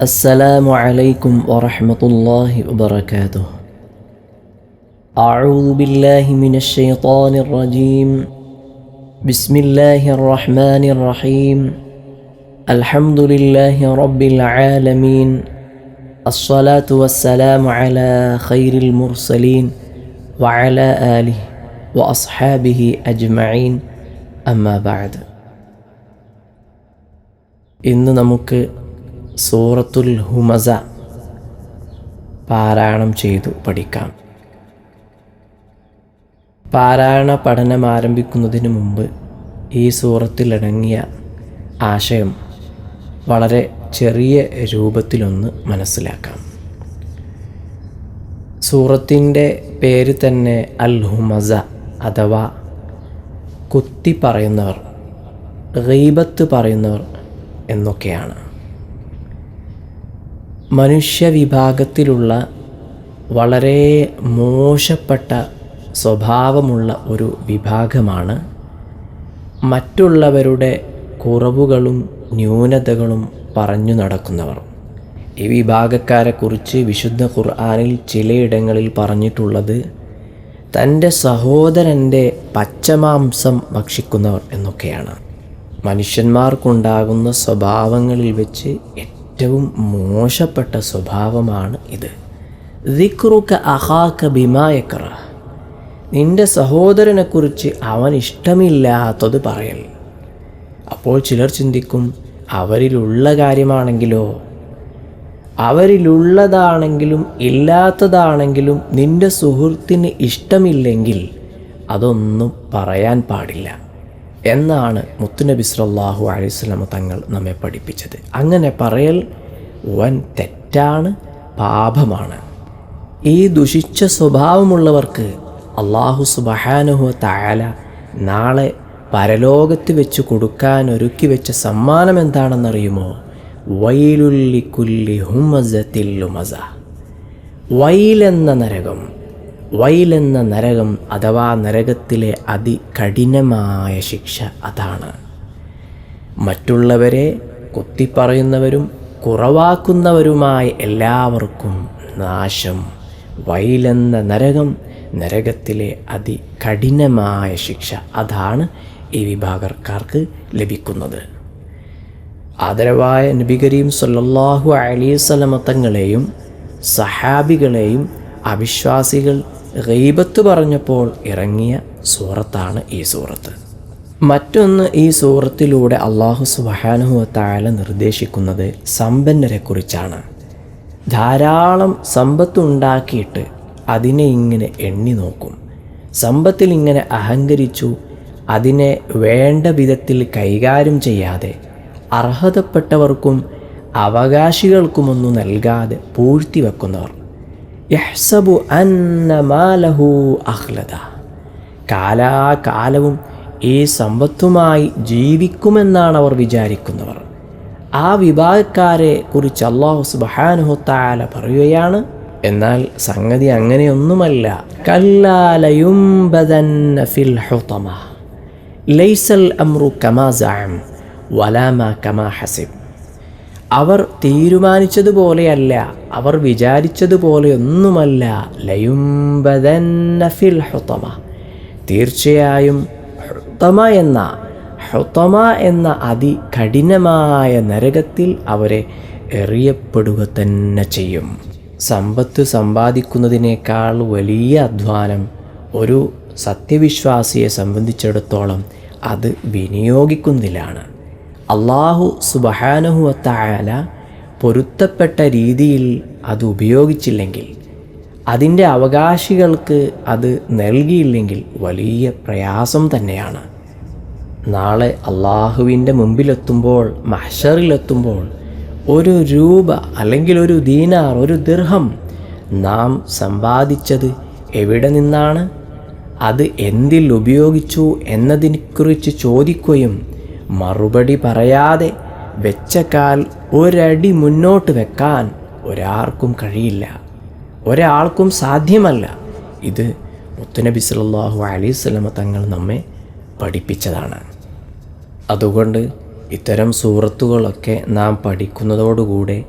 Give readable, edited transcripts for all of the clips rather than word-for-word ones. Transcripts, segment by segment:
السلام عليكم ورحمة الله وبركاته. أعوذ بالله من الشيطان الرجيم. بسم الله الرحمن الرحيم. الحمد لله رب العالمين. الصلاة والسلام على خير المرسلين وعلى آله وأصحابه أجمعين. أما بعد. ഇന്ന് നമുക്ക് സൂറത്തുൽ ഹുമസ പാരായണം ചെയ്തു പഠിക്കാം. പാരായണ പഠനം ആരംഭിക്കുന്നതിന് മുമ്പ് ഈ സൂറത്തിലടങ്ങിയ ആശയം വളരെ ചെറിയ രൂപത്തിലൊന്ന് മനസ്സിലാക്കാം. സൂറത്തിൻ്റെ പേര് തന്നെ അൽ ഹുമസ അഥവാ കുത്തി പറയുന്നവർ, ഗീബത്ത് പറയുന്നവർ എന്നൊക്കെയാണ്. മനുഷ്യവിഭാഗത്തിലുള്ള വളരെ മോശപ്പെട്ട സ്വഭാവമുള്ള ഒരു വിഭാഗമാണ് മറ്റുള്ളവരുടെ കുറവുകളും ന്യൂനതകളും പറഞ്ഞു നടക്കുന്നവർ. ഈ വിഭാഗക്കാരെക്കുറിച്ച് വിശുദ്ധ ഖുർആനിൽ ചിലയിടങ്ങളിൽ പറഞ്ഞിട്ടുള്ളത് തൻ്റെ സഹോദരൻ്റെ പച്ചമാംസം ഭക്ഷിക്കുന്നവർ എന്നൊക്കെയാണ്. മനുഷ്യന്മാർക്കുണ്ടാകുന്ന സ്വഭാവങ്ങളിൽ വെച്ച് ഏറ്റവും മോശപ്പെട്ട സ്വഭാവമാണ് ഇത്. ദിക്റുക അഖാക ബിമാ യക്റഹ്, നിൻ്റെ സഹോദരനെക്കുറിച്ച് അവൻ ഇഷ്ടമില്ലാത്തത് പറയൽ. അപ്പോൾ ചിലർ ചിന്തിക്കും, അവരിലുള്ള കാര്യമാണെങ്കിലോ, അവരിലുള്ളതാണെങ്കിലും ഇല്ലാത്തതാണെങ്കിലും നിൻ്റെ സുഹൃത്തിന് ഇഷ്ടമില്ലെങ്കിൽ അതൊന്നും പറയാൻ പാടില്ല എന്നാണ് മുത്തുനബി സല്ലല്ലാഹു അലൈഹി വസല്ലം തങ്ങൾ നമ്മെ പഠിപ്പിച്ചത്. അങ്ങനെ പറയൽ വൻ തെറ്റാണ്, പാപമാണ്. ഈ ദുഷിച്ച സ്വഭാവമുള്ളവർക്ക് അല്ലാഹു സുബ്ഹാനഹു വ തആല നാളെ പരലോകത്ത് വെച്ച് കൊടുക്കാൻ ഒരുക്കി വെച്ച സമ്മാനം എന്താണെന്നറിയുമോ? വൈലുൽ ലികുല്ലി ഹുമസത്തിൽ ലുമസ. വൈലെന്ന നരകം അഥവാ നരകത്തിലെ അതികഠിനമായ ശിക്ഷ അതാണ്. മറ്റുള്ളവരെ കുത്തിപ്പറയുന്നവരും കുറവാക്കുന്നവരുമായ എല്ലാവർക്കും നാശം. വൈലെന്ന നരകം, നരകത്തിലെ അതികഠിനമായ ശിക്ഷ, അതാണ് ഈ വിഭാഗക്കാർക്ക് ലഭിക്കുന്നത്. ആദരവായ നബി കരീം സല്ലല്ലാഹു അലൈഹി വസല്ലം തങ്ങളെയും സഹാബികളെയും അവിശ്വാസികൾ ഗീബത്ത് പറഞ്ഞപ്പോൾ ഇറങ്ങിയ സൂറത്താണ് ഈ സൂറത്ത്. മറ്റൊന്ന്, ഈ സൂറത്തിലൂടെ അല്ലാഹു സുബ്ഹാനഹു വ തആല നിർദ്ദേശിക്കുന്നത് സമ്പന്നരെക്കുറിച്ചാണ്. ധാരാളം സമ്പത്തുണ്ടാക്കിയിട്ട് അതിനെ ഇങ്ങനെ എണ്ണി നോക്കും. സമ്പത്തിൽ ഇങ്ങനെ അഹങ്കരിച്ചു അതിനെ വേണ്ട വിധത്തിൽ കൈകാര്യം ചെയ്യാതെ അർഹതപ്പെട്ടവർക്കും അവകാശികൾക്കുമൊന്നും നൽകാതെ പൂഴ്ത്തി വെക്കുന്നവർ. യഹ്സബു അന്ന മാലഹു അഖ്ലദ, കാലാകാലവും ഈ സമ്പത്തുമായി ജീവിക്കുമെന്നാണ് അവർ വിചാരിക്കുന്നവർ. ആ വിഭാഗക്കാരെ കുറിച്ച് അല്ലാഹു സുബ്ഹാനഹു വ തആല പറയുകയാണ്, എന്നാൽ സംഗതി അങ്ങനെയൊന്നുമല്ല. കല്ലാ ലയുംബദന്ന ഫിൽ ഹുതമ ലൈസൽ അംറു കമാ സഅം വലാ മാ കമാ ഹസിബ്. അവർ തീരുമാനിച്ചതുപോലെയല്ല, അവർ വിചാരിച്ചതുപോലെയൊന്നുമല്ല. ലയുംബദന്ന ഫിൽ ഹുതമ, തീർച്ചയായും ഹുതമ എന്ന അതികഠിനമായ നരകത്തിൽ അവരെ എറിയപ്പെടുക തന്നെ ചെയ്യും. സമ്പത്ത് സമ്പാദിക്കുന്നതിനേക്കാൾ വലിയ അധ്വാനം ഒരു സത്യവിശ്വാസിയെ സംബന്ധിച്ചിടത്തോളം അത് വിനിയോഗിക്കുന്നതിലാണ്. അല്ലാഹു സുബ്ഹാനഹു വ തആല പൊരുത്തപ്പെട്ട രീതിയിൽ അത് ഉപയോഗിച്ചില്ലെങ്കിൽ, അതിൻ്റെ അവകാശികൾക്ക് അത് നൽകിയില്ലെങ്കിൽ വലിയ പ്രയാസം തന്നെയാണ്. നാളെ അല്ലാഹുവിൻ്റെ മുമ്പിലെത്തുമ്പോൾ, മഹ്ശറിലെത്തുമ്പോൾ, ഒരു രൂപ അല്ലെങ്കിൽ ഒരു ദീനാർ, ഒരു ദിർഹം നാം സമ്പാദിച്ചത് എവിടെ നിന്നാണ്, അത് എന്തിൽ ഉപയോഗിച്ചു എന്നതിനെക്കുറിച്ച് ചോദിക്കുകയും മറുപടി പറയാതെ വെച്ച കാൽ ഒരടി മുന്നോട്ട് വെക്കാൻ ഒരാൾക്കും കഴിയില്ല, ഒരാൾക്കും സാധ്യമല്ല. ഇത് മുത്തുനബി സല്ലല്ലാഹു അലൈഹി വസല്ലം തങ്ങൾ നമ്മെ പഠിപ്പിച്ചതാണ്. അതുകൊണ്ട് ഇത്തരം സൂറത്തുകളൊക്കെ നാം പഠിക്കുന്നതോടുകൂടെ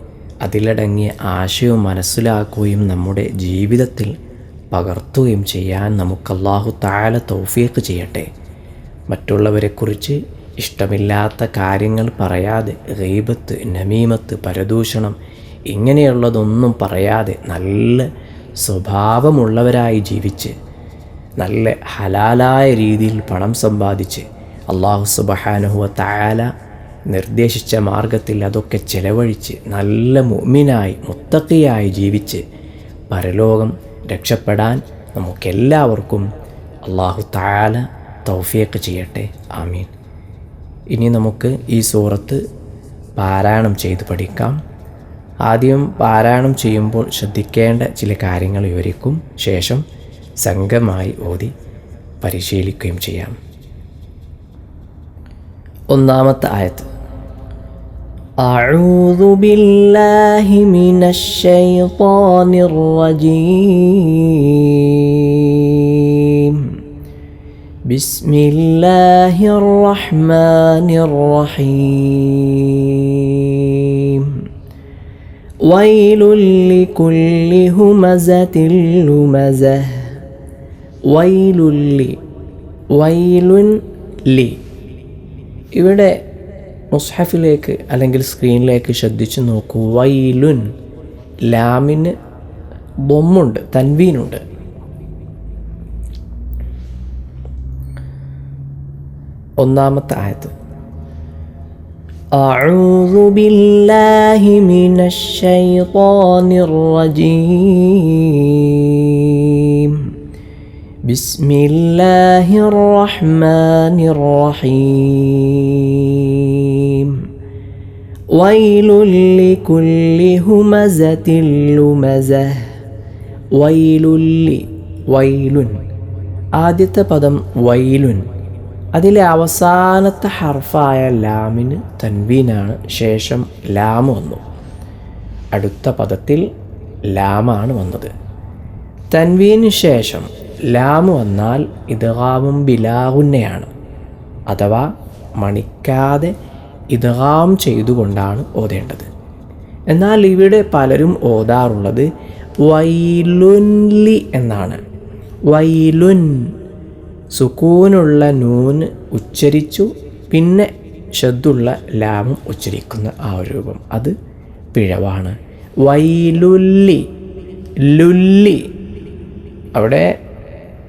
അതിലടങ്ങിയ ആശയവും മനസ്സിലാക്കുകയും നമ്മുടെ ജീവിതത്തിൽ പകർത്തുകയും ചെയ്യാൻ നമുക്ക് അല്ലാഹു തആല തൗഫീഖ് ചെയ്യട്ടെ. മറ്റുള്ളവരെക്കുറിച്ച് ഇഷ്ടമില്ലാത്ത കാര്യങ്ങൾ പറയാതെ, ഗീബത്ത്, നമീമത്ത്, പരദൂഷണം ഇങ്ങനെയുള്ളതൊന്നും പറയാതെ നല്ല സ്വഭാവമുള്ളവരായി ജീവിച്ച് നല്ല ഹലാലായ രീതിയിൽ പണം സമ്പാദിച്ച് അല്ലാഹു സുബ്ഹാനഹു വ തആല നിർദ്ദേശിച്ച മാർഗത്തിൽ അതൊക്കെ ചെലവഴിച്ച് നല്ല മുഅ്മിനായി മുത്തഖിയായി ജീവിച്ച് പരലോകം രക്ഷപ്പെടാൻ നമുക്കെല്ലാവർക്കും അല്ലാഹു തആല തൗഫീഖ് ചെയ്യട്ടെ. ആമീൻ. ഇനി നമുക്ക് ഈ സൂറത്ത് പാരായണം ചെയ്ത് പഠിക്കാം. ആദ്യം പാരായണം ചെയ്യുമ്പോൾ ശ്രദ്ധിക്കേണ്ട ചില കാര്യങ്ങൾ വിവരിക്കും. ശേഷം സംഘമായി ഓതി പരിശീലിക്കുകയും ചെയ്യാം. ഒന്നാമത്തെ ആയത്ത്. അഊദു ബില്ലാഹി മിനശ് ശൈത്വാനിർ റജീം. ബിസ്മില്ലാഹിർ റഹ്മാനിർ റഹീം. വൈലുൽ ലികുല്ലി ഹുമസത്തിൽ ലുമസഹ്. വൈലുൻ ലി. ഇവിടെ മുസ്ഹഫിലേക്ക് അല്ലെങ്കിൽ സ്ക്രീനിലേക്ക് ശ്രദ്ധിച്ചു നോക്കൂ. വൈലുൻ, ലാമിന് ബൊമ്മുണ്ട്, തൻവീനുണ്ട്. ഒന്നാമത്തെ ആയത്ത്. അഊദു ബില്ലാഹി മിനശ് ശൈത്വാനിർ റജീം. ബിസ്മില്ലാഹിർ റഹ്മാനിർ റഹീം. വൈലുൽ ലികുല്ലി ഹുമസത്തിൽ ലുമസഹ്. വൈലുൻ. ആദ്യത്തെ പദം വൈലുൻ. അതിലെ അവസാനത്തെ ഹർഫായ ലാമിന് തൻവീനാണ്. ശേഷം ലാം വന്നു. അടുത്ത പദത്തിൽ ലാമാണ് വന്നത്. തൻവീന് ശേഷം ലാം വന്നാൽ ഇദ്ഗാമും ബിലാഗുന്നയാണ്, അഥവാ മണിക്കാതെ ഇദ്ഗാം ചെയ്തുകൊണ്ടാണ് ഓതേണ്ടത്. എന്നാൽ ഇവിടെ പലരും ഓതാറുള്ളത് വൈലുൻലി എന്നാണ്. വൈലുൻ, സുക്കൂനുള്ള നൂന് ഉച്ചരിച്ചു പിന്നെ ഷദ്ദുള്ള ലാമും ഉച്ചരിക്കുന്ന ആ ഒരു രൂപം, അത് പിഴവാണ്. വൈലുല്ലി, ലുല്ലി. അവിടെ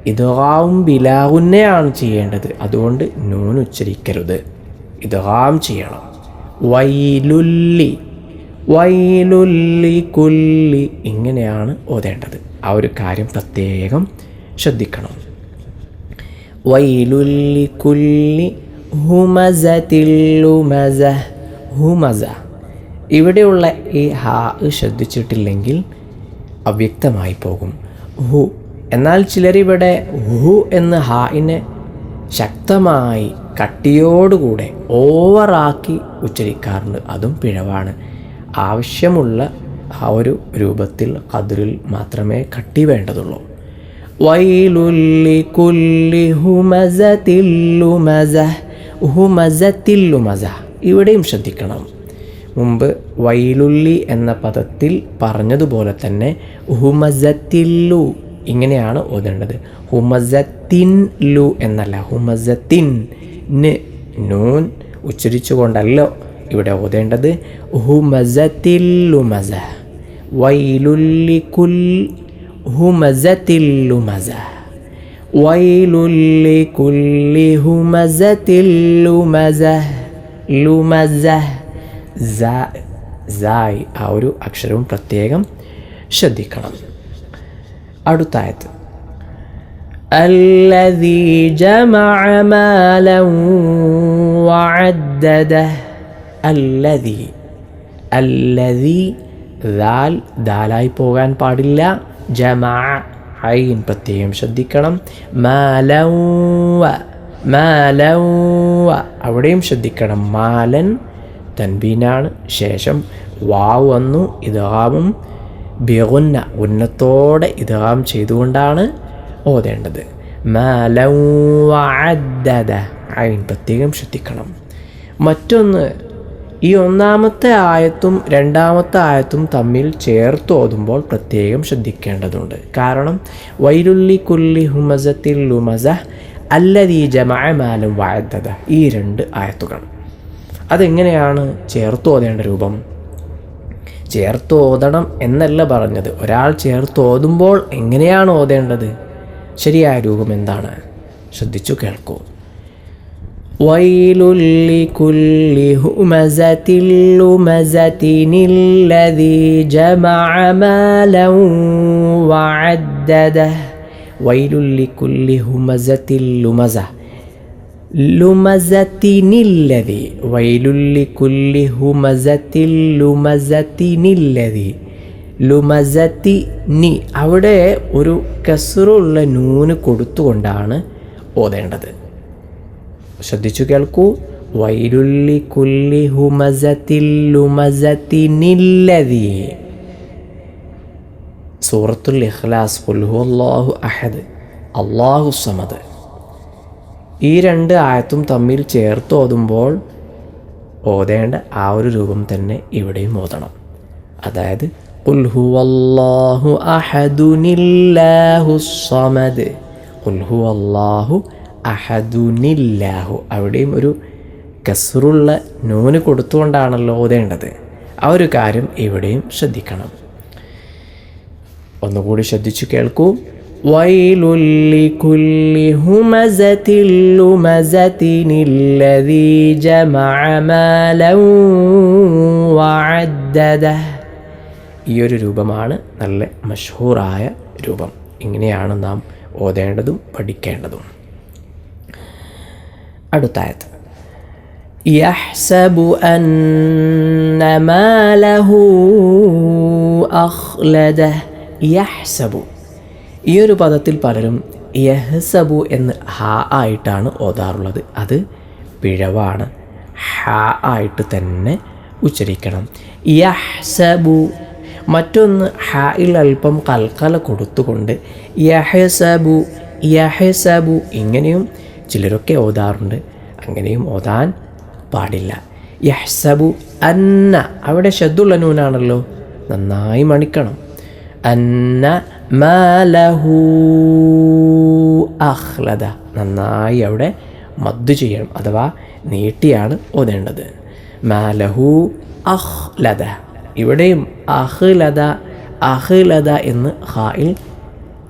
ഇദ്ഗാം ബിലാഗുന്നയാണ് ചെയ്യേണ്ടത്. അതുകൊണ്ട് നൂൻ ഉച്ചരിക്കരുത്, ഇദ്ഗാം ചെയ്യണം. വൈലുല്ലി, വൈലുല്ലി കുല്ലി, ഇങ്ങനെയാണ് ഓതേണ്ടത്. ആ ഒരു കാര്യം പ്രത്യേകം ശ്രദ്ധിക്കണം. വൈലുല്ലി കുല്ലി ഹുമസത്തിൽ ലുമസഹ്. ഹുമസ. ഇവിടെയുള്ള ഈ ഹാ ശ്രദ്ധിച്ചിട്ടില്ലെങ്കിൽ അവ്യക്തമായി പോകും. ഹു. എന്നാൽ ചിലരിവിടെ ഹു എന്ന് ഹായിനെ ശക്തമായി കട്ടിയോടുകൂടെ ഓവറാക്കി ഉച്ചരിക്കാറുണ്ട്. അതും പിഴവാണ്. ആവശ്യമുള്ള ആ ഒരു രൂപത്തിൽ ഖദ്റിൽ മാത്രമേ കട്ടി വേണ്ടതുള്ളൂ. വൈലുല്ലി കുല്ലി ഹുമസത്തിൽ ലുമസഹ്. ഹുമസത്തിൽ ലുമസഹ്. ഇവിടെയും ശ്രദ്ധിക്കണം. മുമ്പ് വൈലുല്ലി എന്ന പദത്തിൽ പറഞ്ഞതുപോലെ തന്നെ ഹുമസത്തില്ലു ഇങ്ങനെയാണ് ഓതേണ്ടത്. ഹുമസത്തിൻ ലു എന്നല്ല, ഹുമസത്തിൻ. നൂൻ ഉച്ചരിച്ചുകൊണ്ടല്ലോ ഇവിടെ ഓതേണ്ടത്. ഹുമസത്തില്ലുമസഹ്. വൈലുല്ലി കുൽ ഹുമസത്തില്ലുമസഹ്. വൈലുല്ലി കുല്ലി ഹുമസത്തില്ലുമസഹ്. ലുമസഹ്. സായ് ആ ഒരു അക്ഷരവും പ്രത്യേകം ശ്രദ്ധിക്കണം. അടുത്ത ആയത്ത്. അല്ലദീ ജമഅ മാലൻ വഅദ്ദദഹ്. അല്ലദീ ദാലായി പോകാൻ പാടില്ല. ജമഅ ഐൻ പ്രത്യേകം ശ്രദ്ധിക്കണം. മാലൻ അവിടെയും ശ്രദ്ധിക്കണം. മാലൻ തൻവീനാണ്. ശേഷം വാവ് വന്നു. ഇദ്ഗാമും ബിഗുന്ന, ഉന്നത്തോടെ ഇദ്ഗാം ചെയ്തുകൊണ്ടാണ് ഓതേണ്ടത്. മാലൻ വഅദ്ദദ ഐൻ പ്രത്യേകം ശ്രദ്ധിക്കണം. മറ്റൊന്ന് ഈ ഒന്നാമത്തെ ആയത്തും രണ്ടാമത്തെ ആയത്തും തമ്മിൽ ചേർത്ത് ഓതുമ്പോൾ പ്രത്യേകം ശ്രദ്ധിക്കേണ്ടതുണ്ട്. കാരണം വൈലുല്ലി കുല്ലി ഹുമസത്തിൽ ലുമസ അല്ലദീ ജമഅ മാലൻ വഅദ്ദദ, ഈ രണ്ട് ആയത്തുകൾ അതെങ്ങനെയാണ് ചേർത്ത് ഓതേണ്ട രൂപം? ചേർത്ത് ഓതണം എന്നല്ല പറഞ്ഞത്, ഒരാൾ ചേർത്ത് ഓതുമ്പോൾ എങ്ങനെയാണ് ഓതേണ്ടത്, ശരിയായ രൂപം എന്താണ്? ശ്രദ്ധിച്ചു കേൾക്കൂ. വൈലുൽ ലികുല്ലി ഹുമസത്തിൽ ലുമസത്തിനില്ലദീ ജമഅ മാലൻ വഅദ്ദദ. വൈലുൽ ലികുല്ലി ഹുമസത്തിൽ ലുമസ ലുമസത്തിനില്ലദീ, വൈലുൽ ലികുല്ലി ഹുമസത്തിൽ ലുമസത്തിനില്ലദീ, ലുമസത്തിനി അവിടെ ഒരു കസ്റുള്ള നൂന് കൊടുത്തുകൊണ്ടാണ് ഓതേണ്ടത്. ശ്രദ്ധിച്ചു കേൾക്കൂ. വൈലുൽ ലികുല്ലി ഹുമസത്തിൽ ലുമസത്തിനില്ലദീ. സൂറത്തുൽ ഇഖ്ലാസ്, ഖുൽ ഹുവല്ലാഹു അഹദ്, അല്ലാഹു സമദ്, ഈ രണ്ട് ആയത്തും തമ്മിൽ ചേർത്ത് ഓതുമ്പോൾ ഓതേണ്ട ആ ഒരു രൂപം തന്നെ ഇവിടെയും ഓതണം. അതായത് ഖുൽ ഹുവല്ലാഹു അഹദുനില്ലാഹു സമദ്, ഖുൽ ഹുവല്ലാഹു അഹദുനില്ലാഹു, അവിടെയും ഒരു കസ്റുള്ള നൂന് കൊടുത്തുകൊണ്ടാണല്ലോ ഓതേണ്ടത്. ആ ഒരു കാര്യം ഇവിടെയും ശ്രദ്ധിക്കണം. ഒന്നുകൂടി ശ്രദ്ധിച്ചു കേൾക്കൂ. വൈലുൽ ലികുല്ലി ഹുമസത്തിൽ ലുമസത്തിനില്ലദീ ജമഅ മാലൻ വഅദ്ദദ. ഈ ഒരു രൂപമാണ് നല്ല മഷ്ഹൂറായ രൂപം. ഇങ്ങനെയാണ് നാം ഓതേണ്ടതും പഠിക്കേണ്ടതും. അടുത്തായത് യഹ്സബു അന്ന മാലഹു അഖ്ലദ. യഹ്സബു, ഈ ഒരു പദത്തിൽ പലരും യഹ്സബു എന്ന് ഹ ആയിട്ടാണ് ഓതാറുള്ളത്. അത് പിഴവാണ്. ഹ ആയിട്ട് തന്നെ ഉച്ചരിക്കണം. യഹ്സബു. മറ്റൊന്ന് ഹയിൽ അല്പം കൽക്കല കൊടുത്തുകൊണ്ട് യഹ്സബു യഹ്സബു ഇങ്ങനെയും ചിലരൊക്കെ ഓതാറുണ്ട്. അങ്ങനെയും ഓതാൻ പാടില്ല. യഹ്സബു അന്ന, അവിടെ ശദ്ദുള്ള നൂനാണല്ലോ, നന്നായി മണിക്കണം. അന്ന മാലഹു അഖ്ലദ, നന്നായി അവിടെ മദ്ദ് ചെയ്യണം, അഥവാ നീട്ടിയാണ് ഓതേണ്ടത്. മാലഹു അഖ്ലദ, ഇവിടെയും അഖ്ലദ അഖ്ലദ എന്ന് ഹായിൽ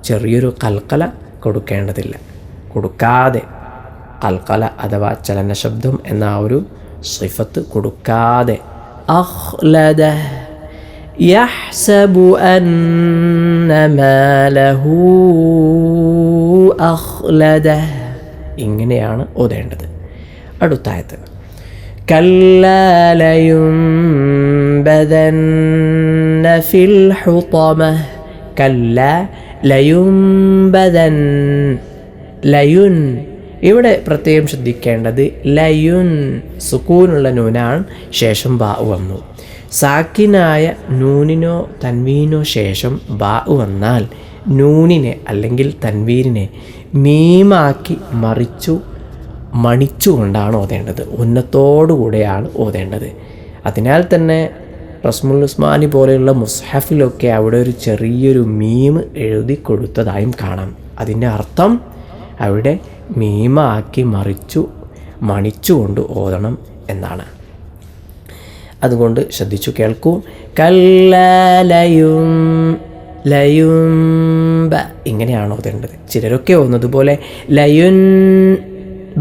ചെറിയൊരു കൽക്കല കൊടുക്കേണ്ടതില്ല. കൊടുക്കാതെ കൽക്കല അഥവാ ചലന ശബ്ദം എന്ന ആ ഒരു സിഫത്ത് കൊടുക്കാതെ അഖ്ലദ. യഹ്സബു അന്ന മാലഹു അഖ്ലദ, ഇങ്ങനെയാണ് ഓതേണ്ടത്. അടുത്തായത് കല്ലാ ലയുംബദന്ന ഫിൽ ഹുതമ. കല്ലാ ലയുംബദൻ, ലയുൻ, ഇവിടെ പ്രത്യേകം ശ്രദ്ധിക്കേണ്ടത് ലയുൻ സുക്കൂനുള്ള നൂനാണ്, ശേഷം ബാ വന്നു. സാക്കിനായ നൂനിനോ തൻവീനോ ശേഷം ബാ വന്നാൽ നൂനിനെ അല്ലെങ്കിൽ തൻവീരിനെ മീമാക്കി മണിച്ചുകൊണ്ടാണ് ഓതേണ്ടത്. ഉന്നത്തോടുകൂടെയാണ് ഓതേണ്ടത്. അതിനാൽ തന്നെ റസ്മുൽ ഉസ്മാനി പോലെയുള്ള മുസ്ഹഫിലൊക്കെ അവിടെ ഒരു ചെറിയൊരു മീം എഴുതി കൊടുത്തതായും കാണാം. അതിൻ്റെ അർത്ഥം അവിടെ മീമാക്കി മണിച്ചുകൊണ്ട് ഓതണം എന്നാണ്. അതുകൊണ്ട് ശ്രദ്ധിച്ചു കേൾക്കൂ. കല്ലലയും ലയുംബ ഇങ്ങനെയാണ് ഓതേണ്ടത്. ചിലരൊക്കെ ഓതുന്നതുപോലെ ലയുൻ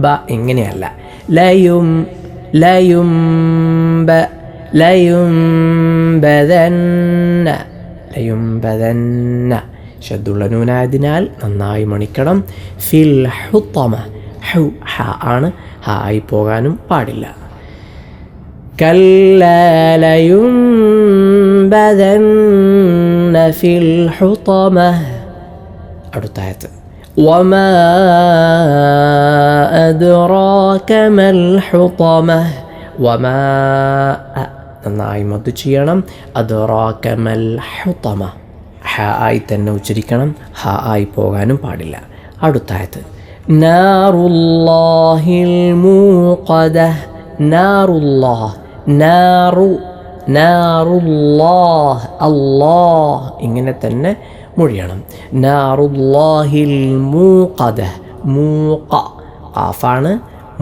ബ ഇങ്ങനെയല്ല. ലയുംബ ലയുംബദന്ന ശദ്ദുള്ള നൂനായതിനാൽ നന്നായി മണിക്കണം. ഫിൽ ഹുതമ, ഹു ഹ ആണ്, ഹ ആയി പോകാനും പാടില്ല. കല്ലാ ലയുംബദന്ന ഫിൽ ഹുതമ. അടുത്തായത് വമാ അദ്റാക മൽ ഹുതമ. വമാ നന്നായി മദ്ദ് ചെയ്യണം. അദ്റാക മൽ ഹുതമ, ഹ ആയി തന്നെ ഉച്ചരിക്കണം, ഹ ആയി പോകാനും പാടില്ല. അടുത്തായത് നാറുല്ലാഹിൽ മൂഖദ. നാറുല്ലാഹ്, നാറു, നാറുല്ലാഹ്, അല്ലാഹ് ഇങ്ങനെ തന്നെ മൊഴിയണം. നാറുല്ലാഹിൽ മൂഖദ, മൂഖ കാഫാണ്,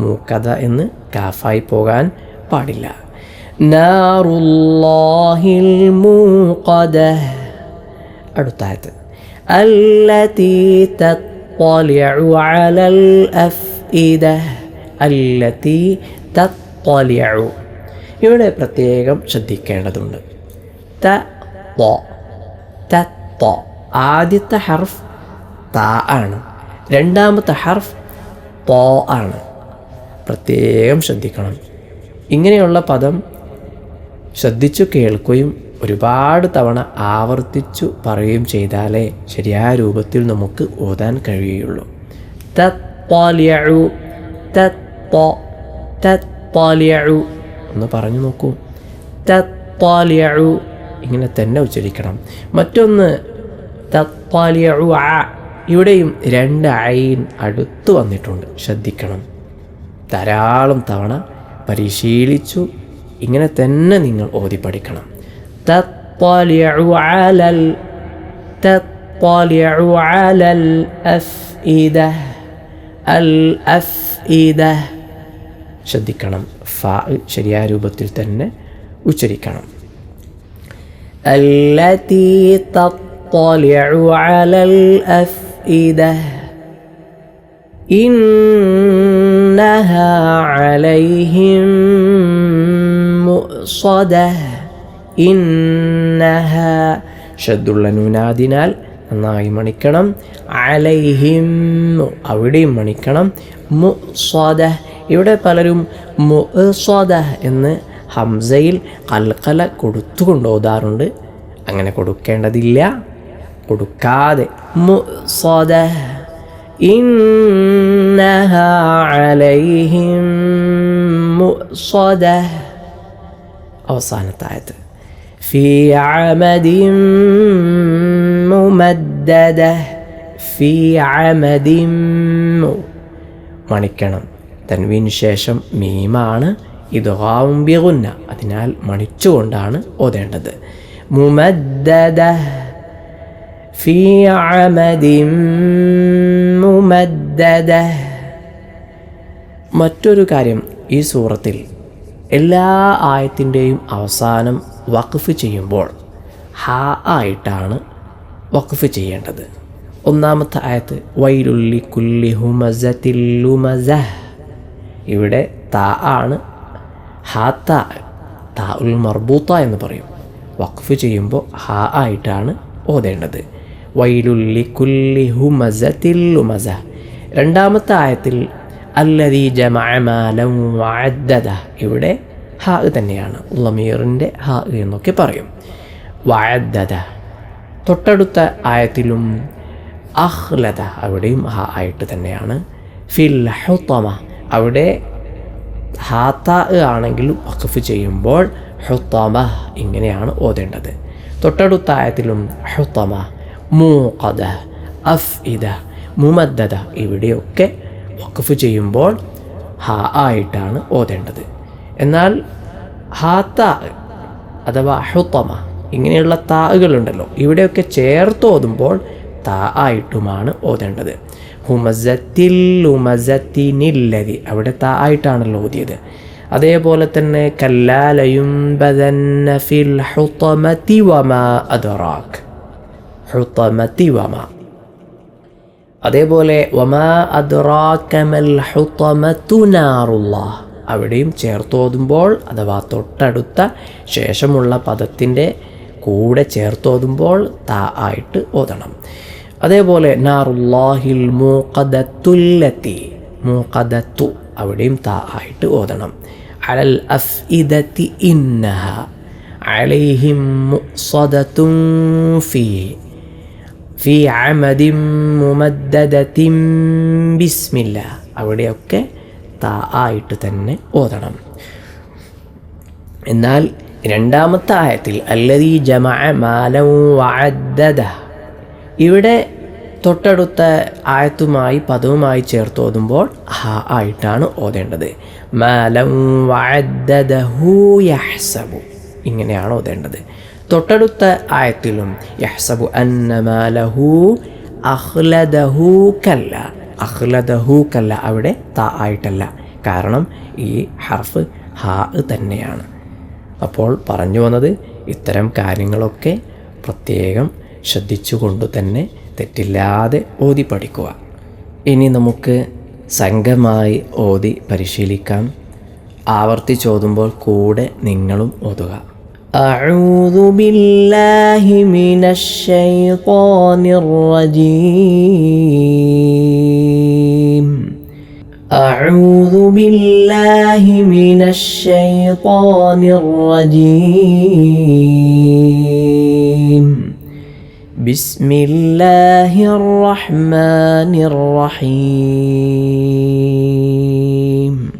മൂഖദ എന്ന് കാഫായി പോകാൻ പാടില്ല. നാറുല്ലാഹിൽ മൂഖദ. അടുത്തായത് അല്ലതി തത്വലിഉ അലൽ അഫ്ഇദ, അല്ലതി തത്വലിഉ. ഇവിടെ പ്രത്യേകം ശ്രദ്ധിക്കേണ്ടതുണ്ട്. ത ആദ്യത്തെ ഹർഫ് ത ആണ്, രണ്ടാമത്തെ ഹർഫ് തോ ആണ്. പ്രത്യേകം ശ്രദ്ധിക്കണം. ഇങ്ങനെയുള്ള പദം ശ്രദ്ധിച്ചു കേൾക്കുകയും ഒരുപാട് തവണ ആവർത്തിച്ചു പറയുകയും ചെയ്താലേ ശരിയായ രൂപത്തിൽ നമുക്ക് ഓതാൻ കഴിയുകയുള്ളൂ. തത്വലിഉ, തത്വലിഉ ഒന്ന് പറഞ്ഞു നോക്കൂ. തത്വലിഉ ഇങ്ങനെ തന്നെ ഉച്ചരിക്കണം. മറ്റൊന്ന് തത്വലിഉ, ഇവിടെയും രണ്ട് ഐൻ അടുത്ത് വന്നിട്ടുണ്ട്, ശ്രദ്ധിക്കണം. ധാരാളം തവണ പരിശീലിച്ചു ഇങ്ങനെ തന്നെ നിങ്ങൾ ഓതി പഠിക്കണം. തത്വലിഉ അലൽ, തത്വലിഉ അലൽ അഫ്ഇദ, അൽ അഫ്ഇദ ശ്രദ്ധിക്കണം. ഫ ശരിയായ രൂപത്തിൽ തന്നെ ഉച്ചരിക്കണം. അല്ലതി തത്വലിഉ അലൽ അഫ്ഇദ ഇന്നഹാ അലൈഹിം മുഅ്സദ. ഇന്നഹാ ഷദ്ദുള്ള നൂനാദിനാൽ നന്നായി മണിക്കണം. അലൈഹിം അവിടെയും മണിക്കണം. മുഅ്സദ ഇവിടെ പലരും മുഅ്സദ എന്ന് ഹംസയിൽ ഖൽഖല കൊടുത്തുകൊണ്ട് ഓതാറുണ്ട്. അങ്ങനെ കൊടുക്കേണ്ടതില്ല, കൊടുക്കാതെ മുഅ്സദ. ഇന്നഹാ അലൈഹിം മുഅ്സദ. അവസാനത്തായത് ഫീ അമദിൻ മുമദ്ദദ, ഫീ അമദിൻ മണിക്കണം. തൻവീന് ശേഷം മീമാണ്, ഇദ്ഗാം ബിഗുന്ന, അതിനാൽ മണിച്ചുകൊണ്ടാണ് ഓതേണ്ടത്. മുമദ്ദദ, ഫീ അമദിൻ മുമദ്ദദ. മറ്റൊരു കാര്യം, ഈ സൂറത്തിൽ എല്ലാ ആയത്തിൻ്റെയും അവസാനം വഖഫ് ചെയ്യുമ്പോൾ ഹ ആയിട്ടാണ് വഖഫ് ചെയ്യേണ്ടത്. ഒന്നാമത്തെ ആയത്ത് വൈലുല്ലി കുല്ലി ഹുമസത്തിൽ ലുമസഹ്, ഇവിടെ താ ആണ്, ഹാത്ത താ ഉൽ മർബൂത്ത എന്ന് പറയും. വഖഫ് ചെയ്യുമ്പോൾ ഹ ആയിട്ടാണ് ഓതേണ്ടത്. വൈലുല്ലി കുല്ലി ഹുമസത്തിൽ ലുമസഹ്. രണ്ടാമത്തെ ആയത്തിൽ അല്ലദീ ജമഅ മാലൻ വഅദ്ദദ, ഇവിടെ ഹ തന്നെയാണ്, ലമീറിൻ്റെ ഹ എന്നൊക്കെ പറയും. വഅദ്ദദ. തൊട്ടടുത്ത ആയത്തിലും അഖ്ലദ, അവിടെയും ഹ ആയിട്ട് തന്നെയാണ്. ഫിൽ ഹുത്തമ, അവിടെ ഹാത്ത ആണെങ്കിലും വഖഫ് ചെയ്യുമ്പോൾ ഹുത്തമ ഇങ്ങനെയാണ് ഓതേണ്ടത്. തൊട്ടടുത്ത ആയത്തിലും ഹുത്തമ, മൂഖദ, അഫ്ഇദ, മുമദ്ദദ, ഇവിടെയൊക്കെ വഖഫ് ചെയ്യുമ്പോൾ ഹ ആയിട്ടാണ് ഓതേണ്ടത്. എന്നാൽ ഹാത്ത അഥവാ ഹുത്തമ ഇങ്ങനെയുള്ള താകളുണ്ടല്ലോ, ഇവിടെയൊക്കെ ചേർത്ത് ഓതുമ്പോൾ താ ആയിട്ടുമാണ് ഓതേണ്ടത്. ഹുമസത്തിൽ ലുമസത്തിനില്ലതി, അവിടെ താ ആയിട്ടാണല്ലോ ഓതിയത്. അതേപോലെ തന്നെ കല്ലാലയുംബദന്ന ഫിൽ ഹുതമതി വമാ അദ്റാക്, ഹുതമതി വമാ. അതേപോലെ വമാ അദ്റാക മൽ ഹുതമതു നാറുല്ലാഹ്, അവിടെയും ചേർത്തോതുമ്പോൾ അഥവാ തൊട്ടടുത്ത ശേഷമുള്ള പദത്തിൻ്റെ കൂടെ ചേർത്തോതുമ്പോൾ താ ആയിട്ട് ഓതണം. അതേപോലെ നാറുല്ലാഹിൽ മൂഖദത്തുല്ലത്തി, മൂഖദത്തു, അവിടെയും താ ആയിട്ട് ഓതണം. അലൽ അഫ്ഇദതി ഇന്നഹ അലൈഹിം മുഅ്സദതുൻ ഫീ അമദിൻ മുമദ്ദദതിൻ ബിസ്മില്ലാ, അവിടെയൊക്കെ താ ആയിട്ട് തന്നെ ഓതണം. എന്നാൽ രണ്ടാമത്തെ ആയത്തിൽ അല്ലദീ ജമഅ മാലൻ വഅദ്ദദ, ഇവിടെ തൊട്ടടുത്ത ആയത്തുമായി പദവുമായി ചേർത്ത് ഓതുമ്പോൾ ഹ ആയിട്ടാണ് ഓതേണ്ടത്. മാലം വഅദ്ദദഹു യഹ്സബു, ഇങ്ങനെയാണ് ഓതേണ്ടത്. തൊട്ടടുത്ത ആയത്തിലും യഹ്സബു അന്ന മാലഹു അഖ്ലദഹു കല്ല, അഖ്ലദഹു കല്ല അവിടെ ത ആയിട്ടല്ല, കാരണം ഈ ഹർഫ് ഹ തന്നെയാണ്. അപ്പോൾ പറഞ്ഞു വന്നത് ഇത്തരം കാര്യങ്ങളൊക്കെ പ്രത്യേകം ശ്രദ്ധിച്ചുകൊണ്ട് തന്നെ തെറ്റില്ലാതെ ഓതി പഠിക്കുക. ഇനി നമുക്ക് സംഘമായി ഓതി പരിശീലിക്കാം. ആവർത്തിച്ചോതുമ്പോൾ കൂടെ നിങ്ങളും ഓതുക. അഊദു ബില്ലാഹി മിനശ് ശൈത്വാനിർ റജീം. അഊദു ബില്ലാഹി മിനശ് ശൈത്വാനിർ റജീം. ബിസ്മില്ലാഹിർ റഹ്മാനിർ റഹീം.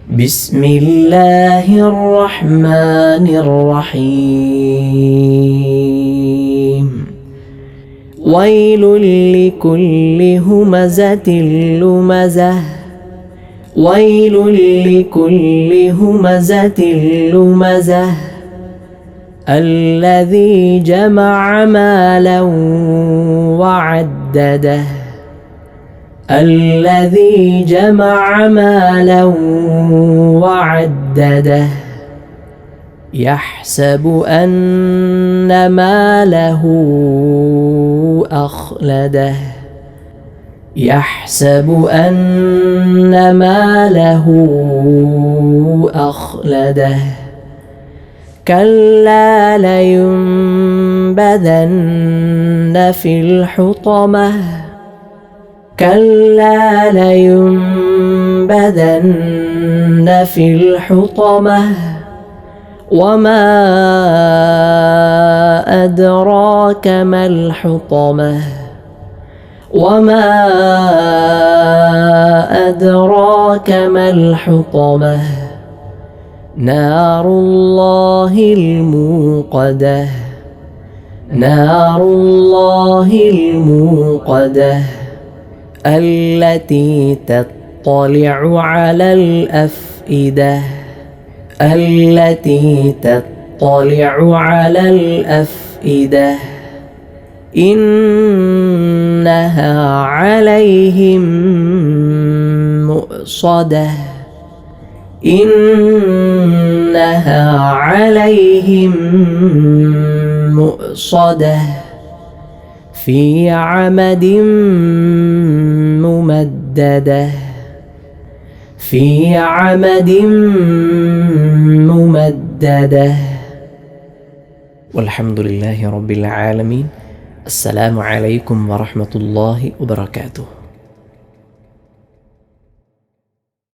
ബിസ്മില്ലാഹിർ റഹ്മാനിർ റഹീം. വൈലുൽ ലികുല്ലി ഹുമസതിൽ ലുമസഹ്. വൈലുൽ ലികുല്ലി ഹുമസതിൽ ലുമസഹ്. الذي جمع مالا وعدده. الذي جمع مالا وعدده. يحسب أن ماله أخلده. يحسب أن ماله أخلده. كلا لينبذن في الحطمة. كلا لينبذن في الحطمة. وما أدراك ما الحطمة. وما أدراك ما الحطمة. نار الله الموقدة. نار الله الموقدة. التي تطلع على الأفئدة. التي تطلع على الأفئدة. إنها عليهم مؤصدة. إنها عليهم مؤصدة. في عمد ممددة. في عمد ممددة. والحمد لله رب العالمين. السلام عليكم ورحمة الله وبركاته.